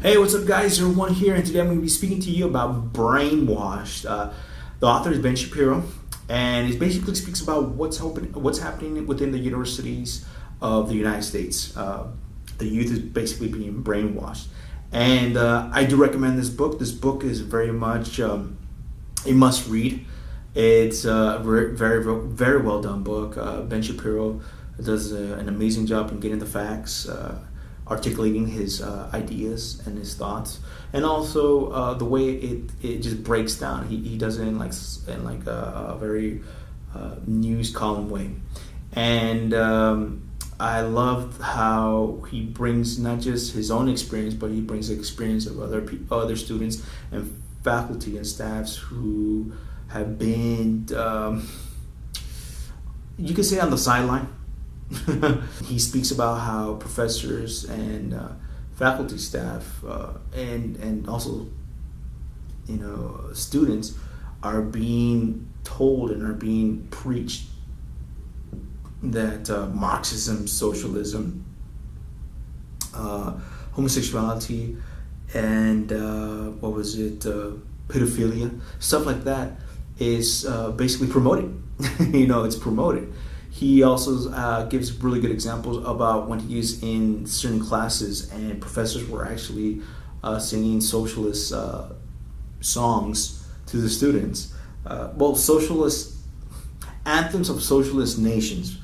Hey, what's up, guys? Everyone here, and today I'm going to be speaking to you about brainwashed. The author is Ben Shapiro, and he basically speaks about what's happening within the universities of the United States. The youth is basically being brainwashed, and I do recommend this book. This book is very much a must-read. It's a very well done book. Ben Shapiro does an amazing job in getting the facts. Articulating his ideas and his thoughts, and also the way it just breaks down. He does it in like a very news column way, and I love how he brings not just his own experience, but he brings the experience of other students and faculty and staffs who have been, you could say, on the sideline. He speaks about how professors and faculty staff and also students are being told and are being preached that Marxism, socialism, homosexuality, and pedophilia, stuff like that is basically promoted. It's promoted. He also gives really good examples about when he's in certain classes and professors were actually singing socialist songs to the students. Socialist anthems of socialist nations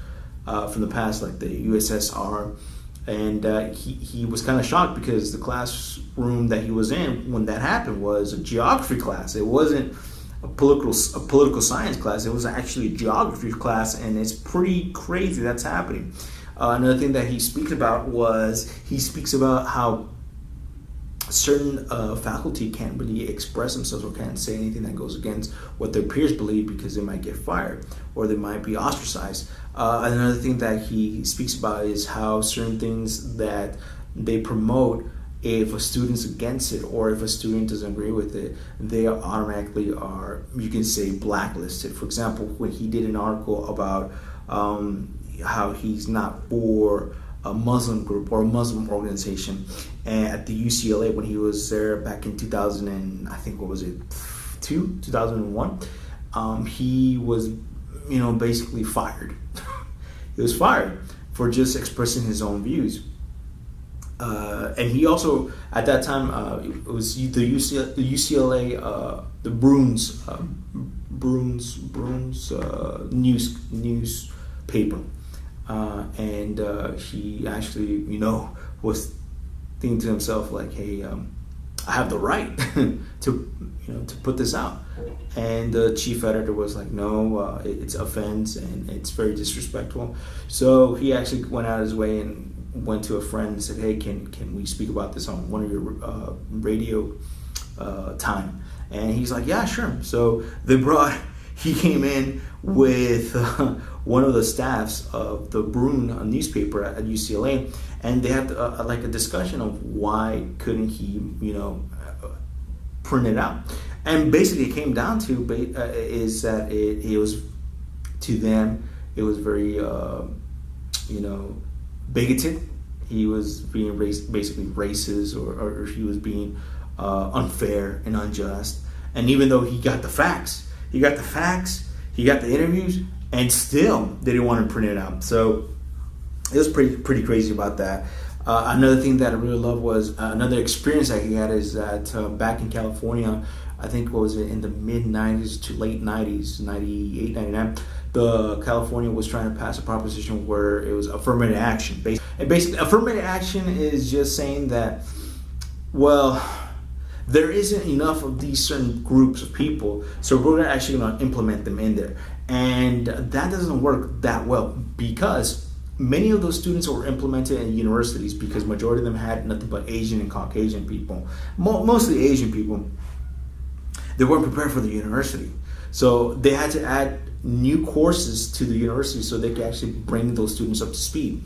from the past, like the USSR. And he was kind of shocked because the classroom that he was in when that happened was a geography class. It wasn't a political science class. It was actually a geography class, and it's pretty crazy that's happening. Another thing that he speaks about how certain faculty can't really express themselves or can't say anything that goes against what their peers believe because they might get fired or they might be ostracized. Another thing that he speaks about is how certain things that they promote, if a student's against it or if a student doesn't agree with it, they automatically are, you can say, blacklisted. For example, when he did an article about how he's not for a Muslim group or a Muslim organization, and at the UCLA when he was there back in 2000 and I think 2001, he was basically fired. He was fired for just expressing his own views. And he also, at that time, it was the UCLA, the Bruins newspaper, and he actually, was thinking to himself like, "Hey, I have the right to put this out." And the chief editor was like, "No, it's offense and it's very disrespectful." So he actually went out of his way and went to a friend and said, "Hey, can we speak about this on one of your radio time?" And he's like, "Yeah, sure." So he came in with one of the staffs of the Bruin newspaper at UCLA, and they had like a discussion of why couldn't he, print it out. And basically it came down to is that it was, to them, it was very, bigoted. He was being basically racist, or he was being unfair and unjust. And even though he got the facts, he got the interviews, and still they didn't want to print it out. So it was pretty crazy about that. Another thing that I really loved was another experience that he had is that back in California, I think in the mid 90s to late 90s, 98, 99, California was trying to pass a proposition where it was affirmative action. Basically, affirmative action is just saying that, there isn't enough of these certain groups of people, so we're actually going to implement them in there. And that doesn't work that well because many of those students were implemented in universities because majority of them had nothing but Asian and Caucasian people, mostly Asian people. They weren't prepared for the university. So they had to add new courses to the university so they could actually bring those students up to speed.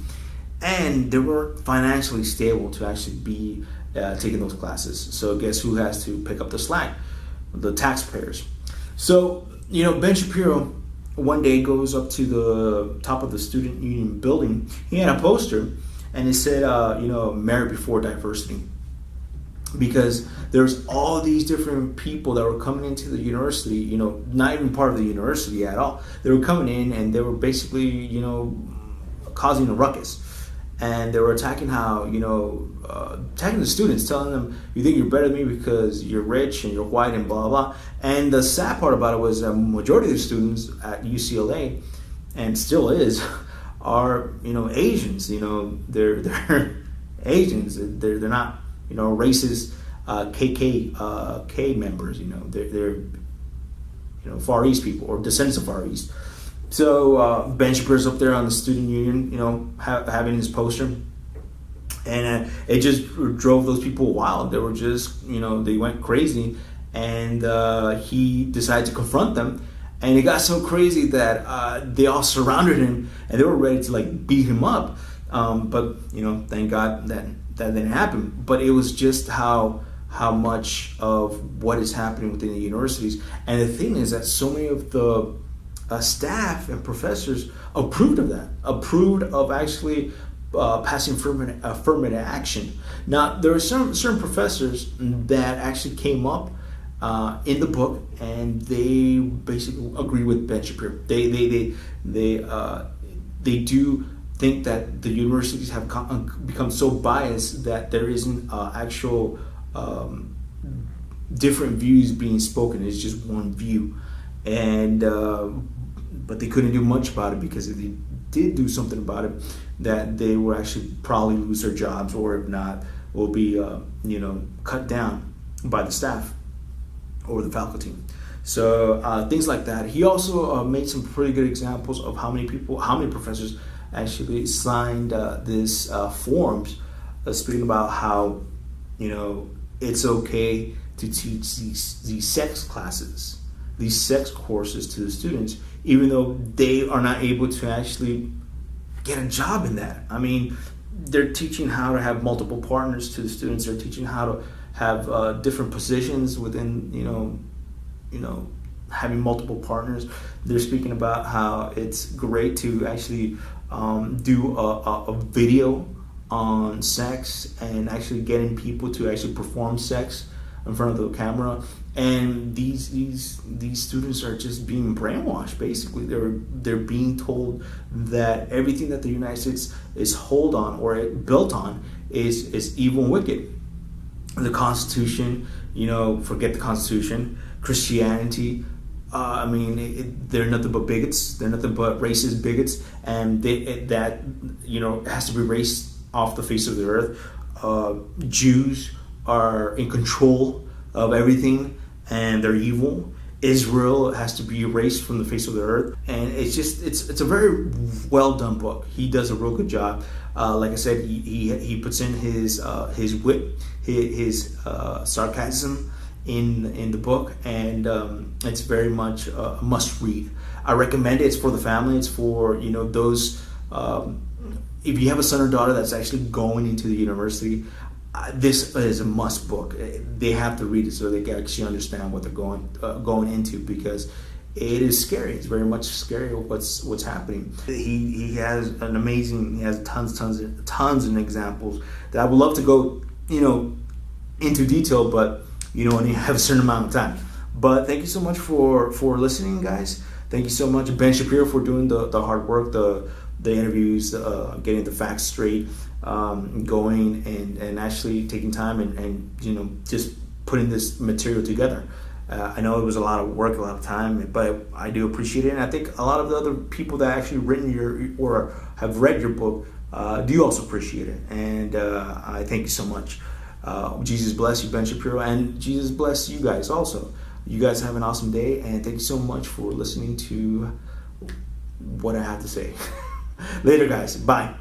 And they weren't financially stable to actually be taking those classes. So guess who has to pick up the slack? The taxpayers. So, Ben Shapiro one day goes up to the top of the student union building. He had a poster and it said, marry before diversity. because there's all these different people that were coming into the university, not even part of the university at all. They were coming in and they were basically, causing a ruckus. And they were attacking attacking the students, telling them, you think you're better than me because you're rich and you're white and blah, blah. And the sad part about it was a majority of the students at UCLA, and still is, are, Asians. They're Asians. They're not, racist KK members. They're Far East people or descendants of Far East. So Ben Shapiro's up there on the student union, having his poster, and it just drove those people wild. They were just, they went crazy, and he decided to confront them, and it got so crazy that they all surrounded him, and they were ready to beat him up. But thank God that didn't happen. But it was just how much of what is happening within the universities, and the thing is that so many of the staff and professors approved of that, approved of actually passing affirmative action. Now, there are certain professors that actually came up in the book, and they basically agree with Ben Shapiro. They do think that the universities have become so biased that there isn't actual different views being spoken. It's just one view, and but they couldn't do much about it, because if they did do something about it, that they will actually probably lose their jobs, or if not, will be cut down by the staff or the faculty. So things like that. He also made some pretty good examples of how many professors actually signed this forms speaking about how it's okay to teach these sex classes, these sex courses to the students, even though they are not able to actually get a job in that. I mean, they're teaching how to have multiple partners to the students. They're teaching how to have different positions within, having multiple partners. They're speaking about how it's great to actually do a video on sex and actually getting people to actually perform sex in front of the camera. And these students are just being brainwashed. Basically, they're being told that everything that the United States is built on is evil and wicked. The Constitution, forget the Constitution. Christianity, they're nothing but bigots. They're nothing but racist bigots, and that has to be erased off the face of the earth. Jews are in control of everything, and they're evil. Israel has to be erased from the face of the earth, and it's a very well done book. He does a real good job. Like I said, he puts in his wit, his sarcasm in the book, and it's very much a must read. I recommend it. It's for the family. It's for those. If you have a son or daughter that's actually going into the university, this is a must book. They have to read it so they can actually understand what they're going into, because it is scary. It's very much scary what's happening. He has an amazing. He has tons of examples that I would love to go into detail, but only have a certain amount of time. But thank you so much for listening, guys. Thank you so much, Ben Shapiro, for doing the hard work, the interviews, getting the facts straight, going and actually taking time and just putting this material together. I know it was a lot of work, a lot of time, but I do appreciate it, and I think a lot of the other people that actually written or have read your book do also appreciate it, and I thank you so much. Jesus bless you, Ben Shapiro, and Jesus bless you guys also. You guys have an awesome day, and thank you so much for listening to what I have to say. Later, guys. Bye.